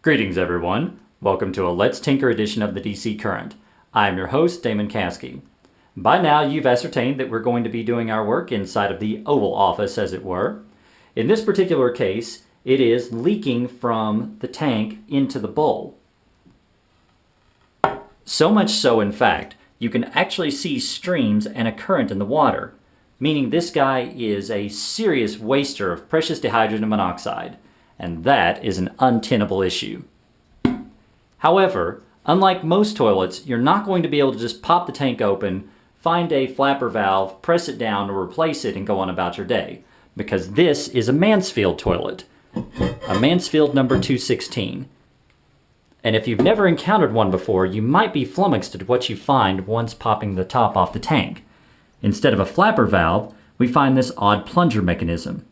Greetings everyone. Welcome to a Let's Tinker edition of the DC Current. I'm your host, Damon Caskey. By now you've ascertained that we're going to be doing our work inside of the Oval Office, as it were. In this particular case, it is leaking from the tank into the bowl. So much so, in fact, you can actually see streams and a current in the water, meaning this guy is a serious waster of precious dihydrogen monoxide, and that is an untenable issue. However, unlike most toilets, you're not going to be able to just pop the tank open, find a flapper valve, press it down, or replace it and go on about your day, because this is a Mansfield toilet, a Mansfield number 216. And if you've never encountered one before, you might be flummoxed at what you find once popping the top off the tank. Instead of a flapper valve, we find this odd plunger mechanism.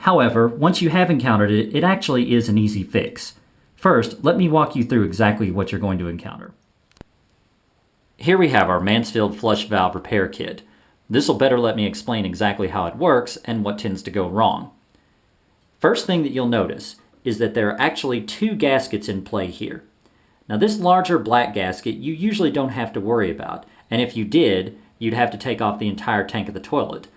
However, once you have encountered it, it actually is an easy fix. First, let me walk you through exactly what you're going to encounter. Here we have our Mansfield flush valve repair kit. This will better let me explain exactly how it works and what tends to go wrong. First thing that you'll notice is that there are actually two gaskets in play here. Now this larger black gasket you usually don't have to worry about, and if you did, you'd have to take off the entire tank of the toilet.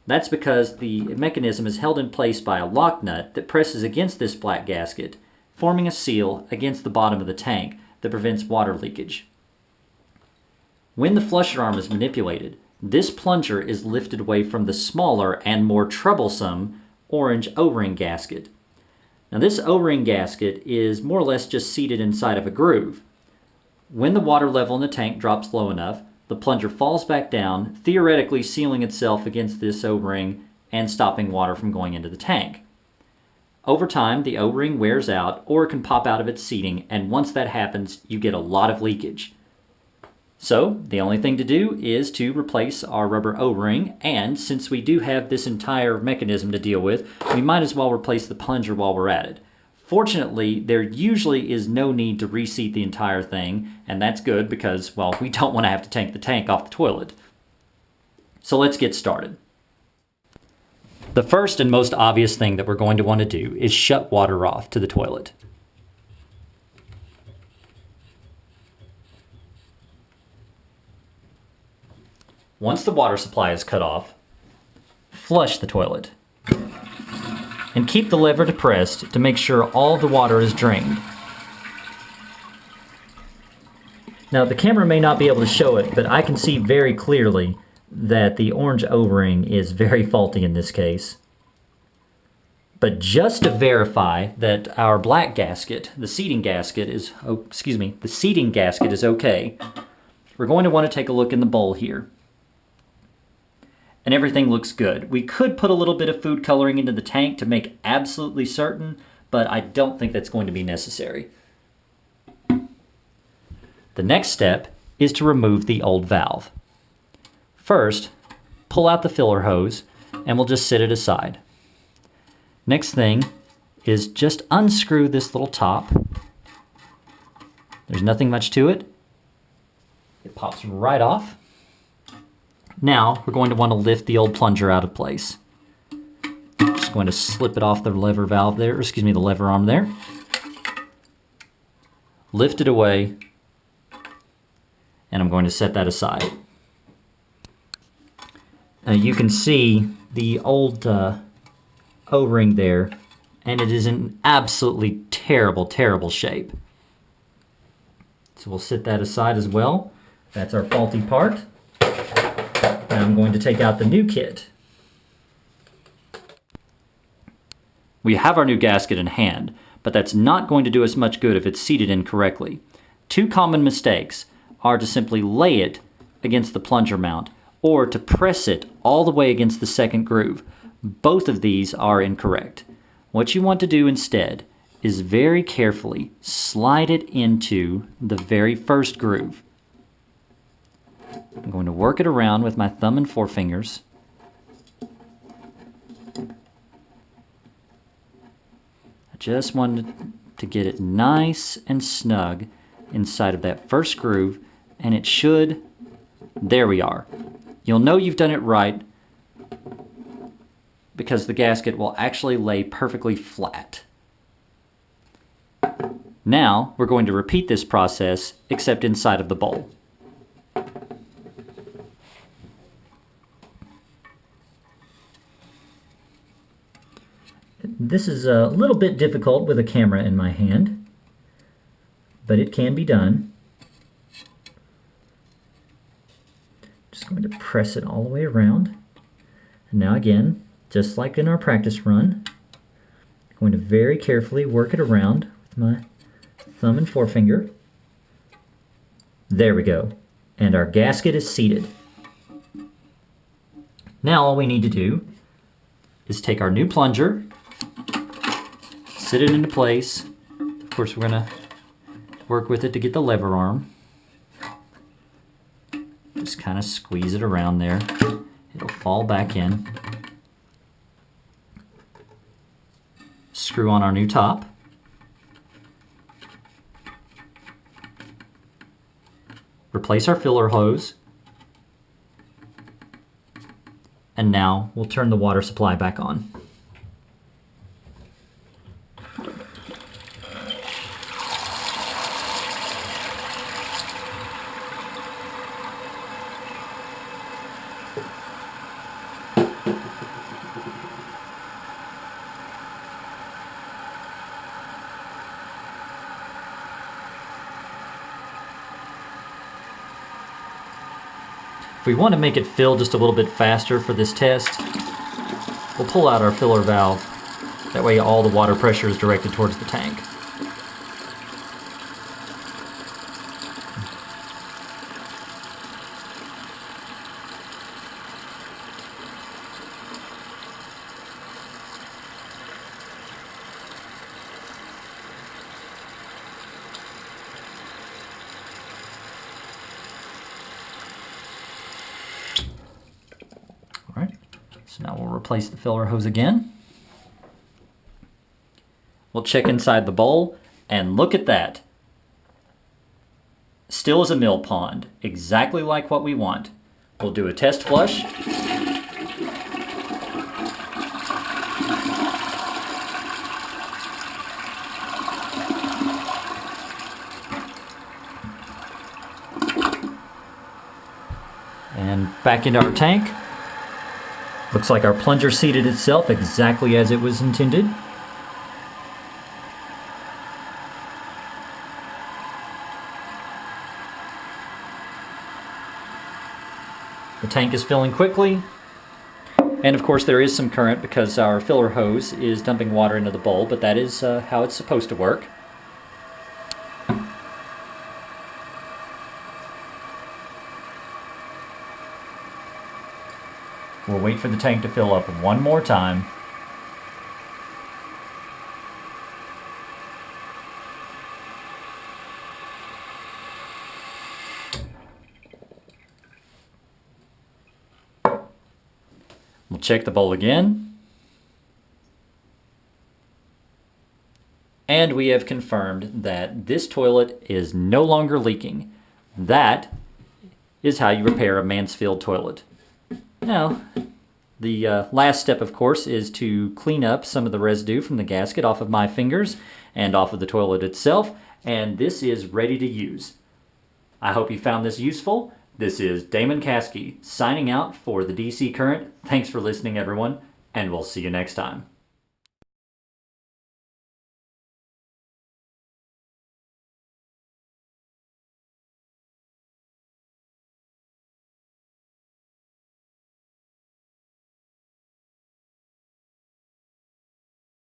That's because the mechanism is held in place by a lock nut that presses against this black gasket, forming a seal against the bottom of the tank that prevents water leakage. When the flusher arm is manipulated, this plunger is lifted away from the smaller and more troublesome orange O-ring gasket. Now this O-ring gasket is more or less just seated inside of a groove. When the water level in the tank drops low enough, the plunger falls back down, theoretically sealing itself against this O-ring and stopping water from going into the tank. Over time, the O-ring wears out or can pop out of its seating, and once that happens, you get a lot of leakage. So, the only thing to do is to replace our rubber O-ring, and since we do have this entire mechanism to deal with, we might as well replace the plunger while we're at it. Fortunately, there usually is no need to reseat the entire thing, and that's good because, well, we don't want to have to take the tank off the toilet. So let's get started. The first and most obvious thing that we're going to want to do is shut water off to the toilet. Once the water supply is cut off, flush the toilet. And keep the lever depressed to make sure all the water is drained. Now the camera may not be able to show it, but I can see very clearly that the orange O-ring is very faulty in this case. But just to verify that our black gasket, the seating gasket is, the seating gasket is okay, we're going to want to take a look in the bowl here. And everything looks good. We could put a little bit of food coloring into the tank to make absolutely certain, but I don't think that's going to be necessary. The next step is to remove the old valve. First, pull out the filler hose and we'll just set it aside. Next thing is just unscrew this little top. There's nothing much to it. It pops right off. Now we're going to want to lift the old plunger out of place. Just going to slip it off the lever valve there, the lever arm there. Lift it away, and I'm going to set that aside. You can see the old O-ring there, and it is in absolutely terrible, terrible shape. So we'll set that aside as well. That's our faulty part. Now I'm going to take out the new kit. We have our new gasket in hand, but that's not going to do us much good if it's seated incorrectly. Two common mistakes are to simply lay it against the plunger mount or to press it all the way against the second groove. Both of these are incorrect. What you want to do instead is very carefully slide it into the very first groove. I'm going to work it around with my thumb and forefingers. I just wanted to get it nice and snug inside of that first groove, and it should, there we are. You'll know you've done it right because the gasket will actually lay perfectly flat. Now we're going to repeat this process except inside of the bowl. This is a little bit difficult with a camera in my hand, but it can be done. Just going to press it all the way around. And now again, just like in our practice run, I'm going to very carefully work it around with my thumb and forefinger. There we go. And our gasket is seated. Now all we need to do is take our new plunger, sit it into place. Of course, we're going to work with it to get the lever arm. Just kind of squeeze it around there. It'll fall back in. Screw on our new top. Replace our filler hose. And now we'll turn the water supply back on. If we want to make it fill just a little bit faster for this test, we'll pull out our filler valve. That way all the water pressure is directed towards the tank. All right, so now we'll replace the filler hose again. We'll check inside the bowl, and look at that. Still is a mill pond, exactly like what we want. We'll do a test flush. And back into our tank. Looks like our plunger seated itself exactly as it was intended. The tank is filling quickly. And of course there is some current because our filler hose is dumping water into the bowl, but that is how it's supposed to work. We'll wait for the tank to fill up one more time. We'll check the bowl again. And we have confirmed that this toilet is no longer leaking. That is how you repair a Mansfield toilet. Now, the last step, of course, is to clean up some of the residue from the gasket off of my fingers and off of the toilet itself, and this is ready to use. I hope you found this useful. This is Damon Caskey signing out for the DC Current. Thanks for listening, everyone, and we'll see you next time.